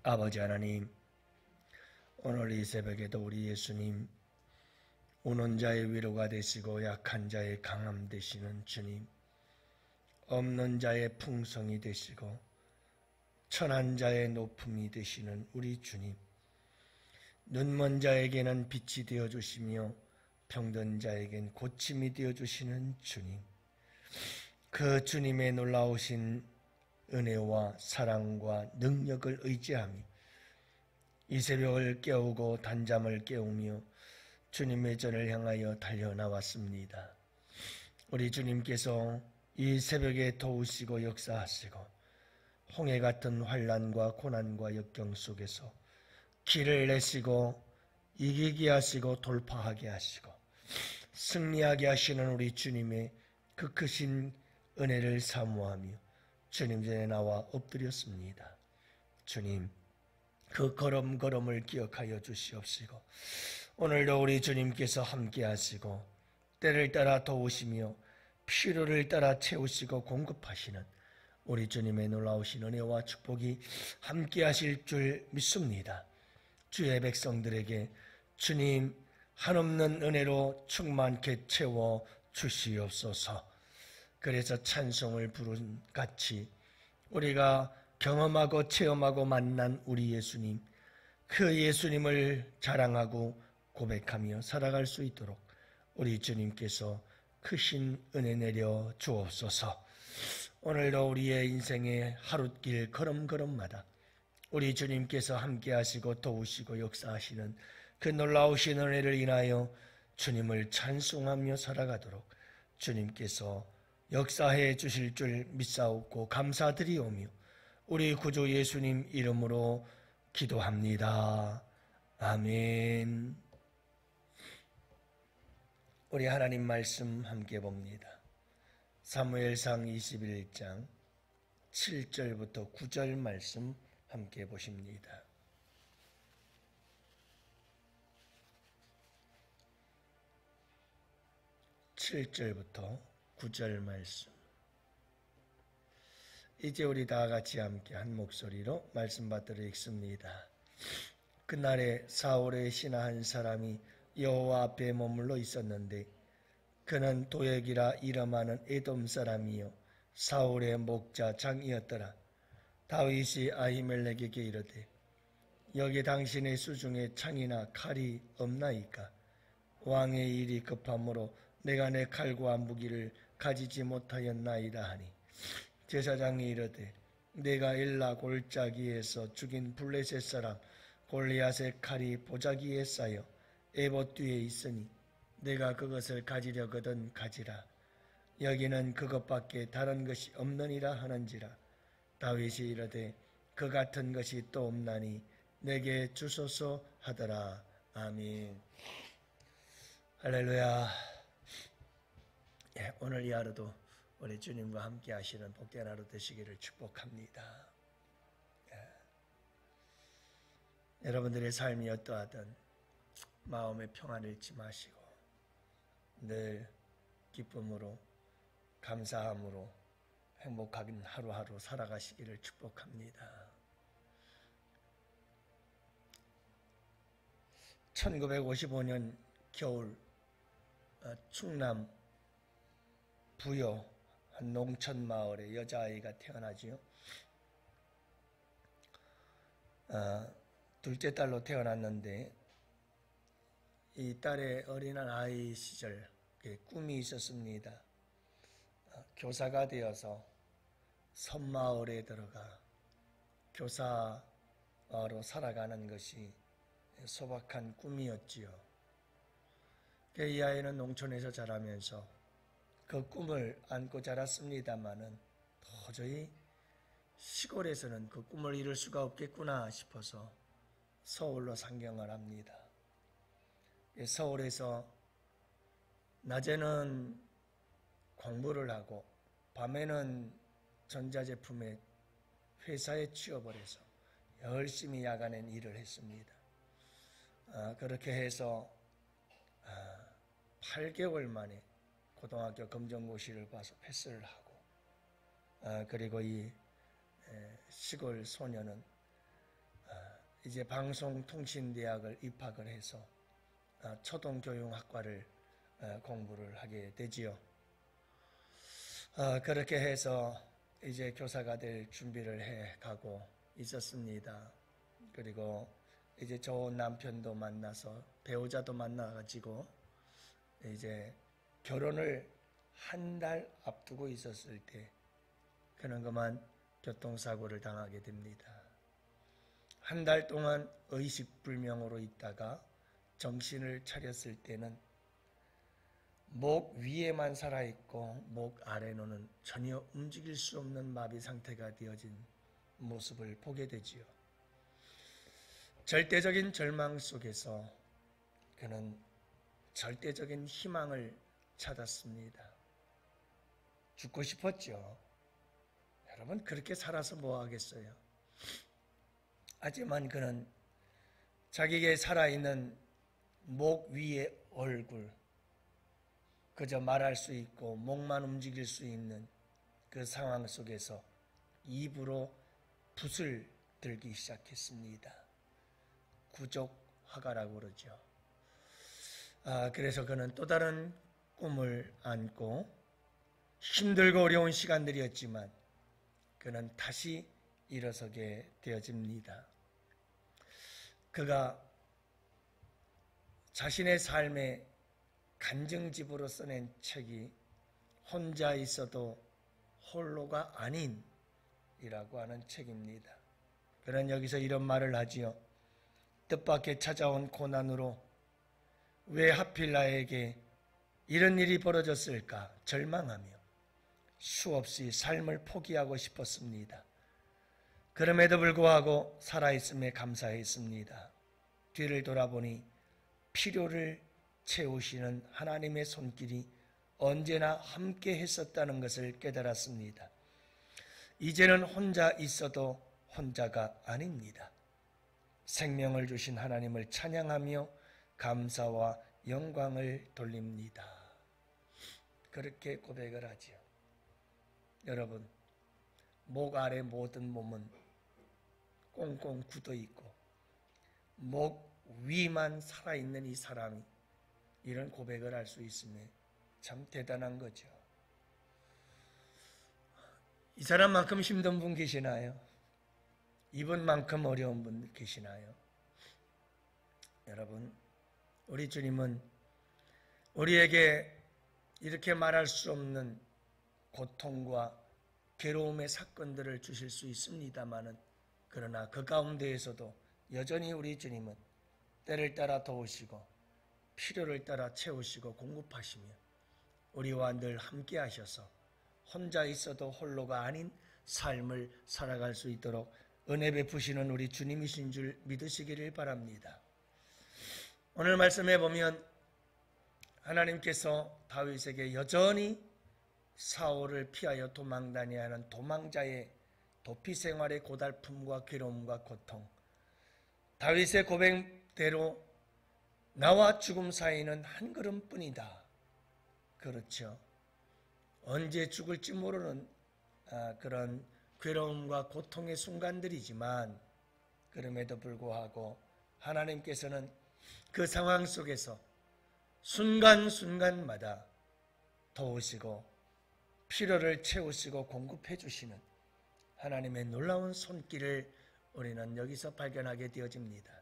아버지 하나님, 오늘 이 새벽에도 우리 예수님, 우는 자의 위로가 되시고 약한 자의 강함 되시는 주님, 없는 자의 풍성이 되시고 천한 자의 높음이 되시는 우리 주님, 눈먼 자에게는 빛이 되어주시며 병든 자에겐 고침이 되어주시는 주님, 그 주님의 놀라우신 은혜와 사랑과 능력을 의지하며 이 새벽을 깨우고 단잠을 깨우며 주님의 전을 향하여 달려나왔습니다. 우리 주님께서 이 새벽에 도우시고 역사하시고 홍해 같은 환난과 고난과 역경 속에서 길을 내시고 이기게 하시고 돌파하게 하시고 승리하게 하시는 우리 주님의 그 크신 은혜를 사모하며 주님 전에 나와 엎드렸습니다. 주님, 그 걸음걸음을 기억하여 주시옵시고 오늘도 우리 주님께서 함께 하시고 때를 따라 도우시며 필요를 따라 채우시고 공급하시는 우리 주님의 놀라우신 은혜와 축복이 함께 하실 줄 믿습니다. 주의 백성들에게 주님 한없는 은혜로 충만케 채워 주시옵소서. 그래서 찬송을 부른 같이 우리가 경험하고 체험하고 만난 우리 예수님, 그 예수님을 자랑하고 고백하며 살아갈 수 있도록 우리 주님께서 크신 은혜 내려 주옵소서. 오늘도 우리의 인생의 하룻길 걸음걸음마다 우리 주님께서 함께 하시고 도우시고 역사하시는 그 놀라우신 은혜를 인하여 주님을 찬송하며 살아가도록 주님께서 역사해 주실 줄 믿사옵고 감사드리오며 우리 구주 예수님 이름으로 기도합니다. 아멘. 우리 하나님 말씀 함께 봅니다. 사무엘상 21장 7절부터 9절 말씀 함께 보십니다. (7절부터) 9절 말씀. 이제 우리 다 같이 함께 한 목소리로 말씀 받들어 읽습니다. 그날에 사울의 신하 한 사람이 여호와 앞에 머물러 있었는데 그는 도액이라 이름하는 에돔 사람이요 사울의 목자 장이었더라. 다윗이 아히멜렉에게 이르되 여기 당신의 수중에 창이나 칼이 없나이까? 왕의 일이 급함으로 내가 내 칼과 무기를 가지지 못하였나이다 하니 제사장이 이르되 내가 엘라 골짜기에서 죽인 블레셋 사람 골리앗의 칼이 보자기에 쌓여 에봇 뒤에 있으니 내가 그것을 가지려거든 가지라. 여기는 그것밖에 다른 것이 없느니라 하는지라. 다윗이 이르되 그 같은 것이 또 없나니 내게 주소서 하더라. 아멘. 할렐루야. 오늘 이 하루도 우리 주님과 함께 하시는 복된 하루 되시기를 축복합니다. 여러분들의 삶이 어떠하든 마음의 평안을 잃지 마시고 늘 기쁨으로 감사함으로 행복하긴 하루하루 살아가시기를 축복합니다. 1955년 겨울 충남 부여 한 농촌 마을에 여자아이가 태어나지요. 둘째 딸로 태어났는데 이 딸의 어린아이 시절 꿈이 있었습니다. 교사가 되어서 섬마을에 들어가 교사로 살아가는 것이 소박한 꿈이었지요. 이 아이는 농촌에서 자라면서 그 꿈을 안고 자랐습니다마는 도저히 시골에서는 그 꿈을 이룰 수가 없겠구나 싶어서 서울로 상경을 합니다. 서울에서 낮에는 공부를 하고 밤에는 전자제품의 회사에 취업을 해서 열심히 야간엔 일을 했습니다. 그렇게 해서 8개월 만에 고등학교 검정고시를 봐서 패스를 하고 그리고 이 시골 소녀는 이제 방송통신대학을 입학을 해서 초등교육학과를 공부를 하게 되지요. 그렇게 해서 이제 교사가 될 준비를 해 가고 있었습니다. 그리고 이제 좋은 남편도 만나서 배우자도 만나가지고 이제 결혼을 한 달 앞두고 있었을 때 그는 그만 교통사고를 당하게 됩니다. 한 달 동안 의식불명으로 있다가 정신을 차렸을 때는 목 위에만 살아있고 목 아래로는 전혀 움직일 수 없는 마비 상태가 되어진 모습을 보게 되지요. 절대적인 절망 속에서 그는 절대적인 희망을 찾았습니다. 죽고 싶었죠. 여러분, 그렇게 살아서 뭐 하겠어요? 하지만 그는 자기에게 살아있는 목 위의 얼굴, 그저 말할 수 있고 목만 움직일 수 있는 그 상황 속에서 입으로 붓을 들기 시작했습니다. 구족화가라고 그러죠. 그래서 그는 또 다른 꿈을 안고 힘들고 어려운 시간들이었지만 그는 다시 일어서게 되어집니다. 그가 자신의 삶의 간증집으로 써낸 책이 혼자 있어도 홀로가 아닌 이라고 하는 책입니다. 그는 여기서 이런 말을 하지요. 뜻밖의 찾아온 고난으로 왜 하필 나에게 이런 일이 벌어졌을까 절망하며 수없이 삶을 포기하고 싶었습니다. 그럼에도 불구하고 살아있음에 감사했습니다. 뒤를 돌아보니 필요를 채우시는 하나님의 손길이 언제나 함께 했었다는 것을 깨달았습니다. 이제는 혼자 있어도 혼자가 아닙니다. 생명을 주신 하나님을 찬양하며 감사와 영광을 돌립니다. 그렇게 고백을 하지요. 여러분, 목 아래 모든 몸은 꽁꽁 굳어 있고 목 위만 살아있는 이 사람이 이런 고백을 할 수 있으면 참 대단한 거죠. 이 사람만큼 힘든 분 계시나요? 이분만큼 어려운 분 계시나요? 여러분, 우리 주님은 우리에게 이렇게 말할 수 없는 고통과 괴로움의 사건들을 주실 수 있습니다마는 그러나 그 가운데에서도 여전히 우리 주님은 때를 따라 도우시고 필요를 따라 채우시고 공급하시며 우리와 늘 함께 하셔서 혼자 있어도 홀로가 아닌 삶을 살아갈 수 있도록 은혜 베푸시는 우리 주님이신 줄 믿으시기를 바랍니다. 오늘 말씀해 보면 하나님께서 다윗에게 여전히 사울을 피하여 도망다녀야 하는 도망자의 도피 생활의 고달픔과 괴로움과 고통, 다윗의 고백대로 나와 죽음 사이는 한 걸음뿐이다. 그렇죠. 언제 죽을지 모르는 그런 괴로움과 고통의 순간들이지만 그럼에도 불구하고 하나님께서는 그 상황 속에서 순간순간마다 도우시고 필요를 채우시고 공급해 주시는 하나님의 놀라운 손길을 우리는 여기서 발견하게 되어집니다.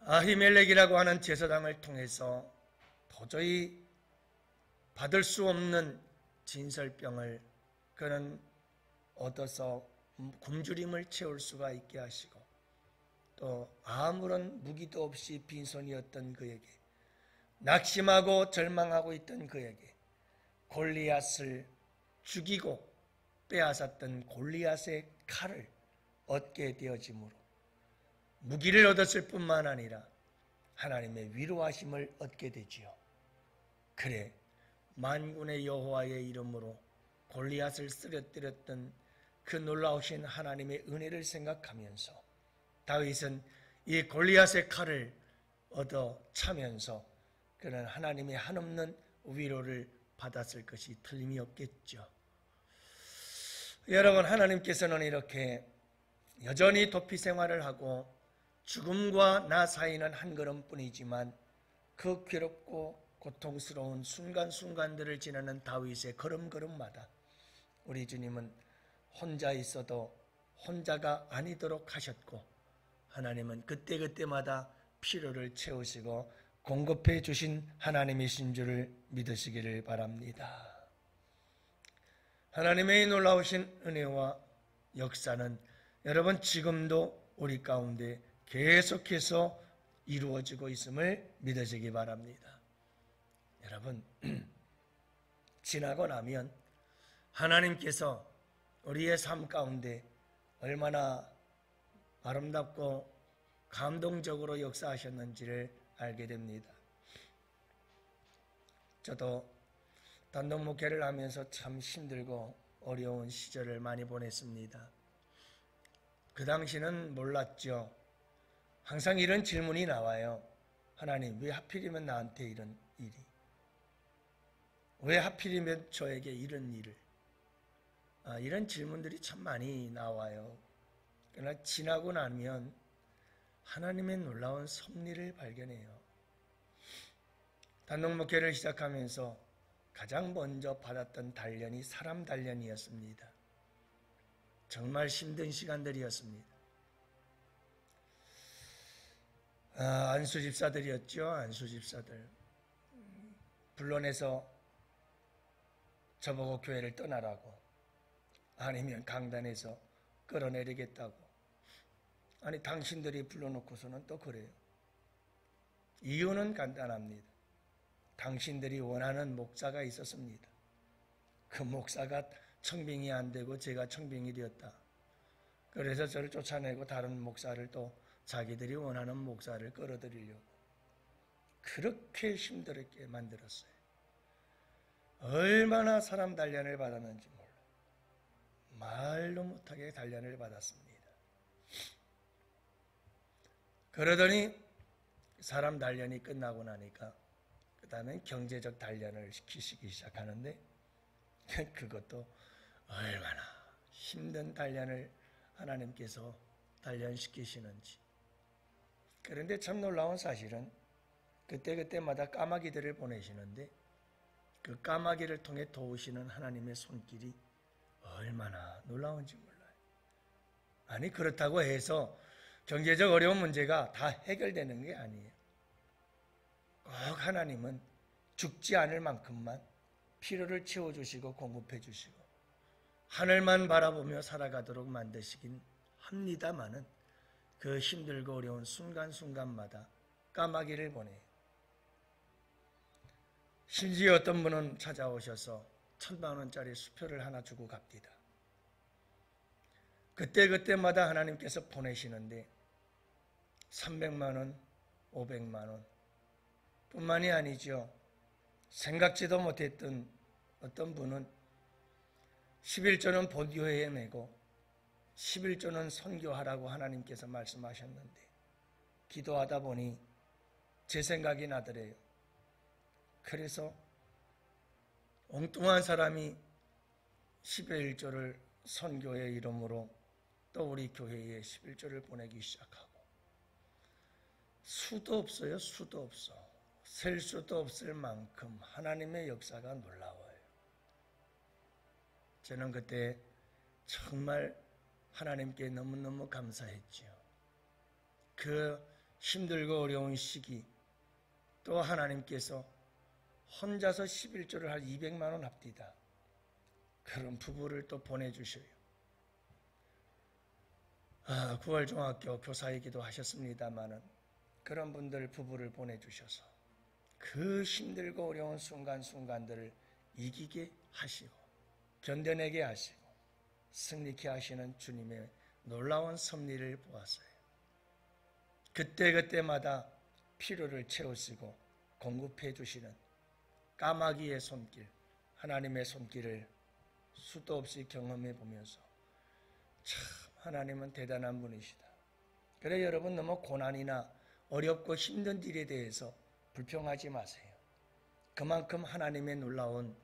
아히멜렉이라고 하는 제사장을 통해서 도저히 받을 수 없는 진설병을 그는 얻어서 굶주림을 채울 수가 있게 하시고 또 아무런 무기도 없이 빈손이었던 그에게 낙심하고 절망하고 있던 그에게 골리앗을 죽이고 빼앗았던 골리앗의 칼을 얻게 되어지므로 무기를 얻었을 뿐만 아니라 하나님의 위로하심을 얻게 되지요. 그래 만군의 여호와의 이름으로 골리앗을 쓰러뜨렸던 그 놀라우신 하나님의 은혜를 생각하면서 다윗은 이 골리앗의 칼을 얻어 차면서 그는 하나님의 한없는 위로를 받았을 것이 틀림이 없겠죠. 여러분, 하나님께서는 이렇게 여전히 도피 생활을 하고 죽음과 나 사이는 한 걸음뿐이지만 그 괴롭고 고통스러운 순간순간들을 지나는 다윗의 걸음걸음마다 우리 주님은 혼자 있어도 혼자가 아니도록 하셨고, 하나님은 그때그때마다 필요를 채우시고 공급해 주신 하나님이신 줄을 믿으시기를 바랍니다. 하나님의 놀라우신 은혜와 역사는 여러분 지금도 우리 가운데 계속해서 이루어지고 있음을 믿으시기 바랍니다. 여러분, 지나고 나면 하나님께서 우리의 삶 가운데 얼마나 아름답고 감동적으로 역사하셨는지를 알게 됩니다. 저도 단독 목회를 하면서 참 힘들고 어려운 시절을 많이 보냈습니다. 그 당시는 몰랐죠. 항상 이런 질문이 나와요. 하나님, 왜 하필이면 나한테 이런 일이? 왜 하필이면 저에게 이런 일을? 이런 질문들이 참 많이 나와요. 그러나 지나고 나면 하나님의 놀라운 섭리를 발견해요. 단독 목회를 시작하면서 가장 먼저 받았던 단련이 사람 단련이었습니다. 정말 힘든 시간들이었습니다. 안수 집사들이었죠. 안수 집사들. 불러내서 저보고 교회를 떠나라고, 아니면 강단에서 끌어내리겠다고. 아니, 당신들이 불러놓고서는 또 그래요. 이유는 간단합니다. 당신들이 원하는 목사가 있었습니다. 그 목사가 청빙이 안 되고 제가 청빙이 되었다. 그래서 저를 쫓아내고 다른 목사를 또 자기들이 원하는 목사를 끌어들이려고 그렇게 힘들게 만들었어요. 얼마나 사람 단련을 받았는지 몰라요. 말로 못하게 단련을 받았습니다. 그러더니 사람 단련이 끝나고 나니까 그 다음엔 경제적 단련을 시키기 시작하는데, 그것도 얼마나 힘든 단련을 하나님께서 단련시키시는지. 그런데 참 놀라운 사실은 그때그때마다 까마귀들을 보내시는데 그 까마귀를 통해 도우시는 하나님의 손길이 얼마나 놀라운지 몰라요. 아니, 그렇다고 해서 경제적 어려운 문제가 다 해결되는 게 아니에요. 꼭 하나님은 죽지 않을 만큼만 필요를 채워주시고 공급해 주시고 하늘만 바라보며 살아가도록 만드시긴 합니다마는 그 힘들고 어려운 순간순간마다 까마귀를 보내요. 심지어 어떤 분은 찾아오셔서 1,000만 원짜리 수표를 하나 주고 갑니다. 그때마다 하나님께서 보내시는데 300만 원, 500만 원 뿐만이 아니죠. 생각지도 못했던 어떤 분은 11조는 본교회에 내고 11조는 선교하라고 하나님께서 말씀하셨는데 기도하다 보니 제 생각이 나더래요. 그래서 엉뚱한 사람이 10의 1조를 선교의 이름으로 또 우리 교회에 11조를 보내기 시작하고, 수도 없어요. 수도 없어. 셀 수도 없을 만큼 하나님의 역사가 놀라워요. 저는 그때 정말 하나님께 너무너무 감사했죠. 그 힘들고 어려운 시기 또 하나님께서 혼자서 11조를 한 200만 원 합디다. 그런 부부를 또 보내주셔요. 9월 중학교 교사이기도 하셨습니다마는 그런 분들 부부를 보내주셔서 그 힘들고 어려운 순간순간들을 이기게 하시고 견뎌내게 하시고 승리케 하시는 주님의 놀라운 섭리를 보았어요. 그때마다 필요를 채우시고 공급해 주시는 까마귀의 손길, 하나님의 손길을 수도 없이 경험해 보면서 참 하나님은 대단한 분이시다. 그래 여러분, 너무 고난이나 어렵고 힘든 일에 대해서 불평하지 마세요. 그만큼 하나님의 놀라운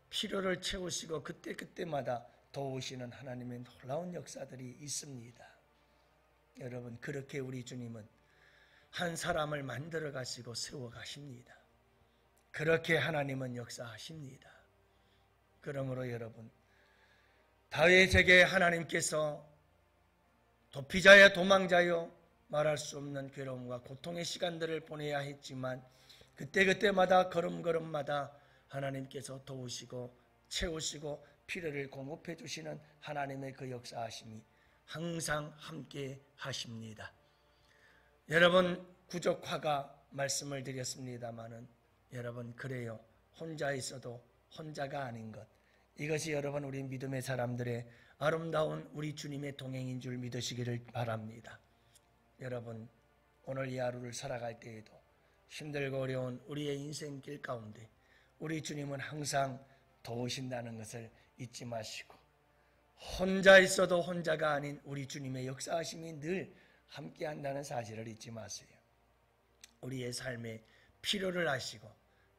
필요를 채우시고 그때마다 도우시는 하나님의 놀라운 역사들이 있습니다. 여러분, 그렇게 우리 주님은 한 사람을 만들어 가시고 세워 가십니다. 그렇게 하나님은 역사하십니다. 그러므로 여러분, 다윗에게 하나님께서 도피자여 도망자여 말할 수 없는 괴로움과 고통의 시간들을 보내야 했지만 그때그때마다 걸음걸음마다 하나님께서 도우시고 채우시고 필요를 공급해 주시는 하나님의 그 역사하심이 항상 함께 하십니다. 여러분, 구족화가 말씀을 드렸습니다마는 여러분, 그래요. 혼자 있어도 혼자가 아닌 것. 이것이 여러분, 우리 믿음의 사람들의 아름다운 우리 주님의 동행인 줄 믿으시기를 바랍니다. 여러분, 오늘 이 하루를 살아갈 때에도 힘들고 어려운 우리의 인생길 가운데 우리 주님은 항상 도우신다는 것을 잊지 마시고, 혼자 있어도 혼자가 아닌 우리 주님의 역사하심이 늘 함께한다는 사실을 잊지 마세요. 우리의 삶에 필요를 아시고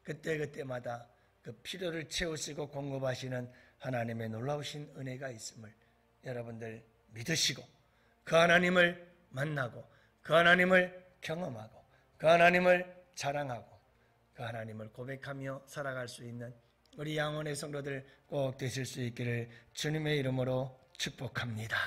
그때그때마다 그 필요를 채우시고 공급하시는 하나님의 놀라우신 은혜가 있음을 여러분들 믿으시고, 그 하나님을 만나고 그 하나님을 경험하고 그 하나님을 자랑하고 그 하나님을 고백하며 살아갈 수 있는 우리 양원의 성도들 꼭 되실 수 있기를 주님의 이름으로 축복합니다.